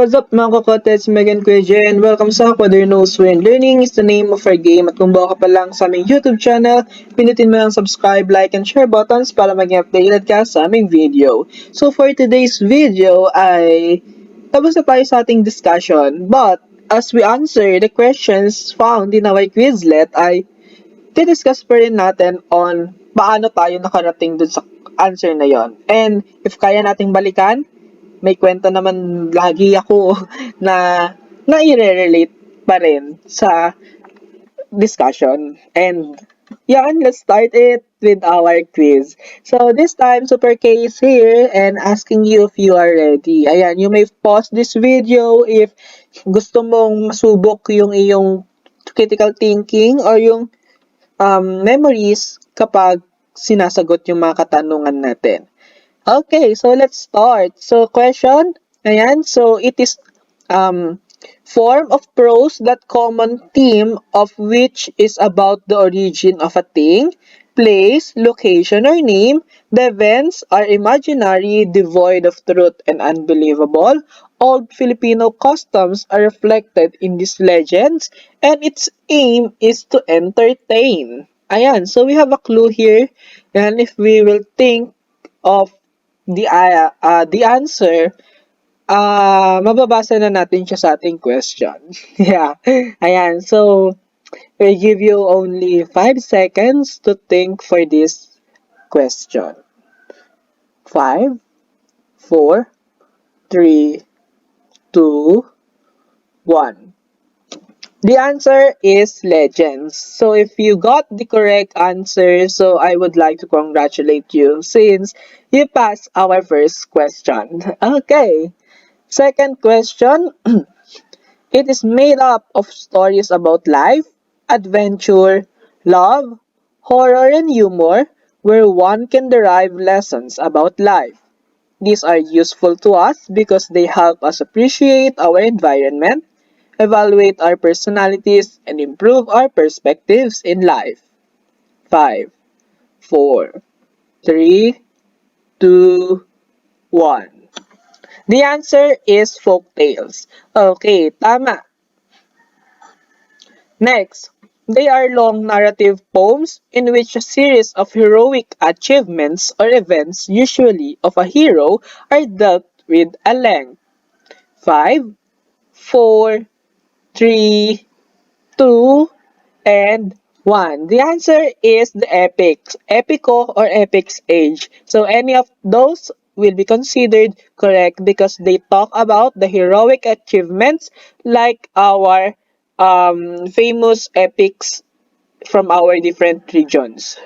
What's up mga kokotes, Megan Kuya and welcome sa Kuwaderknows, when learning is the name of our game. At kung bago ka pa lang sa aming YouTube channel, pinutin mo ang subscribe, like, and share buttons para maging updated ka sa aming video. So for today's video ay tapos na tayo sa ating discussion, but as we answer the questions found in our Quizlet ay discuss pa rin natin on paano tayo nakarating dun sa answer na yon. And if kaya nating balikan, may kwento naman lagi ako na i-relate pa rin sa discussion. And yan, let's start it with our quiz. So this time, Super K is here and asking you if you are ready. Ayan, you may pause this video if gusto mong masubok yung iyong critical thinking or yung memories kapag sinasagot yung mga katanungan natin. Okay, so let's start. So question, ayan, so it is form of prose that common theme of which is about the origin of a thing, place, location, or name. The events are imaginary, devoid of truth and unbelievable. Old Filipino customs are reflected in these legends, and its aim is to entertain. Ayan, so we have a clue here, and if we will think of the answer, mababasa na natin siya sa ating question. Yeah. Ayan. So, we give you only 5 seconds to think for this question. 5, 4, 3, 2, 1. The answer is legends. So if you got the correct answer, so I would like to congratulate you since you passed our first question. Okay. Second question. It is made up of stories about life, adventure, love, horror, and humor where one can derive lessons about life. These are useful to us because they help us appreciate our environment, evaluate our personalities, and improve our perspectives in life. 5, 4, 3, 2, 1. The answer is folktales. Okay, tama. Next, they are long narrative poems in which a series of heroic achievements or events, usually of a hero, are dealt with a length. 5, 4, 3, 2, and 1. The answer is the epics, epico or epics age. So any of those will be considered correct because they talk about the heroic achievements like our famous epics from our different regions.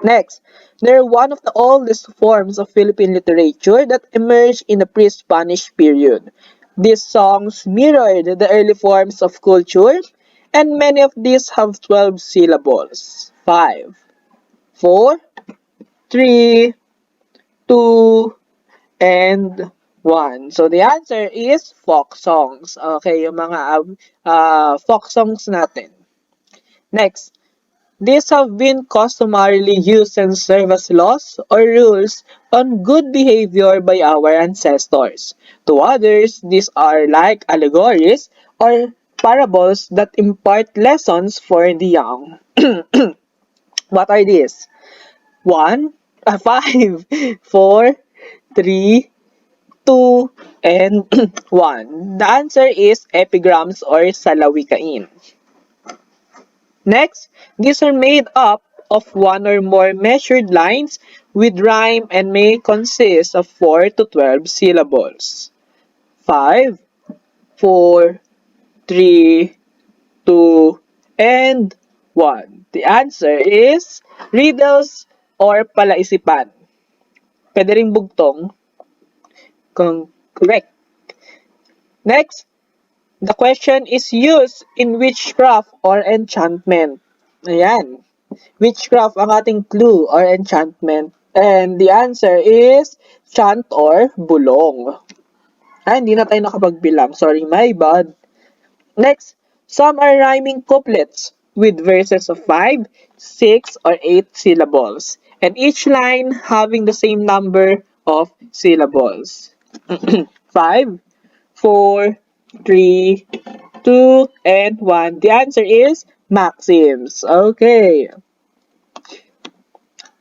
Next, they're one of the oldest forms of Philippine literature that emerged in the pre-Spanish period. These songs mirrored the early forms of culture, and many of these have 12 syllables. 5, 4, 3, 2, and 1. So the answer is folk songs. Okay, yung mga folk songs natin. Next, these have been customarily used and serve as laws or rules on good behavior by our ancestors. To others, these are like allegories or parables that impart lessons for the young. What are these? 1, 5, 4, 3, 2, and 1. The answer is epigrams or salawikain. Next, these are made up of one or more measured lines with rhyme and may consist of 4 to 12 syllables. 5, 4, 3, 2, and 1. The answer is riddles or palaisipan. Pwede ring bugtong. Correct. Next, the question is used in witchcraft or enchantment. Ayan. Witchcraft ang ating clue or enchantment. And the answer is chant or bulong. Hindi na tayo nakapagbilang. Sorry, my bad. Next, some are rhyming couplets with verses of 5, 6, or 8 syllables, and each line having the same number of syllables. 5, 4, 3, 2, and 1. The answer is maxims. Okay.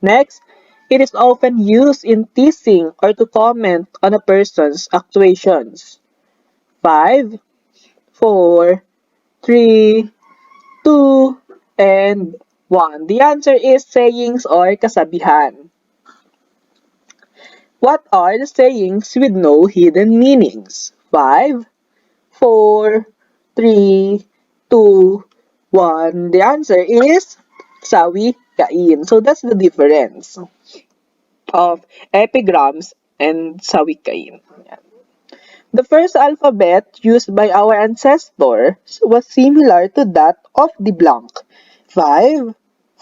Next, it is often used in teasing or to comment on a person's actuations. 5, 4, 3, 2, and 1. The answer is sayings or kasabihan. What are the sayings with no hidden meanings? 5, 4, 3, 2, 1. The answer is sawi kain. So that's the difference of epigrams and sawi kain. The first alphabet used by our ancestors was similar to that of the blank. 5,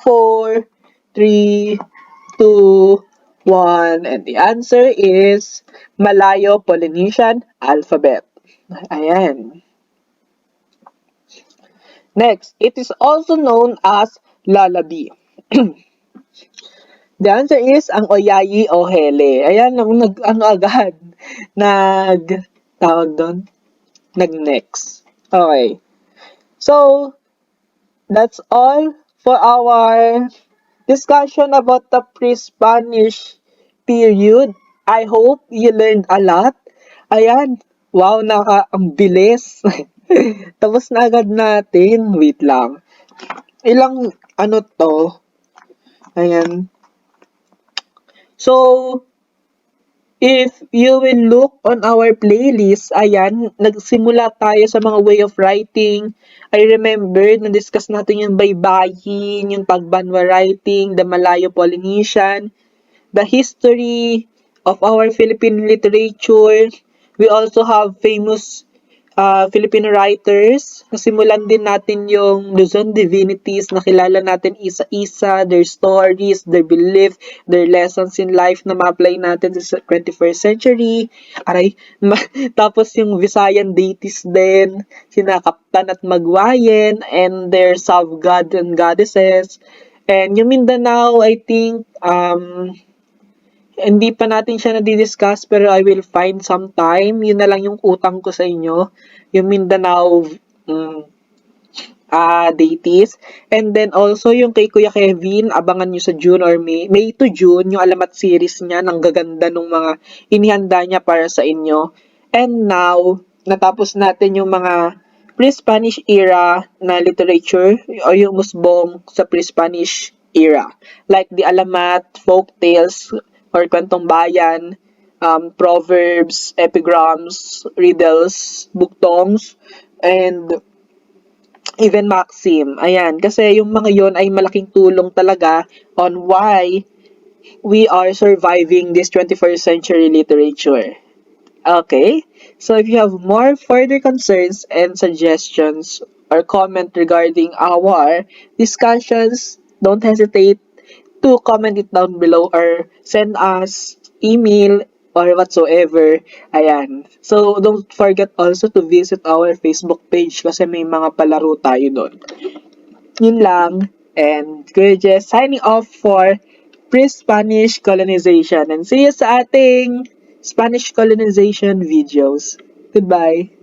4, 3, 2, 1, and the answer is Malayo-Polynesian alphabet. Ayan. Next, it is also known as lullaby. The answer is ang oyayi o hele. Ayan, ang agad. Tawag doon, nag-next. Okay. So, that's all for our discussion about the pre-Spanish period. I hope you learned a lot. Ayan. Wow, ang bilis. Tapos na agad natin. Wait lang. Ilang, to? Ayan. So, if you will look on our playlist, ayan, nagsimula tayo sa mga way of writing. I remember, na-discuss natin yung baybayin, yung pagbanwa writing, the Malayo-Polynesian, the history of our Philippine literature. We also have famous Filipino writers. Nasimulan din natin yung Luzon divinities, nakilala natin isa-isa, their stories, their belief, their lessons in life na ma-apply natin sa 21st century. Tapos yung Visayan deities din, sina Kaptan at Magwayen, and their sub-god and goddesses. And yung Mindanao, I think, hindi pa natin siya na-discuss pero I will find some time. Yun na lang yung utang ko sa inyo. Yung Mindanao deities. And then also yung kay Kuya Kevin, abangan nyo sa June or May. May to June, yung alamat series niya. Ang gaganda ng mga inihanda niya para sa inyo. And now, natapos natin yung mga pre-Spanish era na literature o yung musbong sa pre-Spanish era. Like the alamat, folk tales, or kwentong bayan, proverbs, epigrams, riddles, buktongs, and even maxim. Ayan, kasi yung mga yon ay malaking tulong talaga on why we are surviving this 21st century literature. Okay, so if you have more further concerns and suggestions or comment regarding our discussions, don't hesitate to comment it down below or send us email or whatsoever. Ayan. So, don't forget also to visit our Facebook page kasi may mga palaro tayo doon. Yun lang. And Kuya Jess signing off for pre-Spanish colonization. And see you sa ating Spanish colonization videos. Goodbye.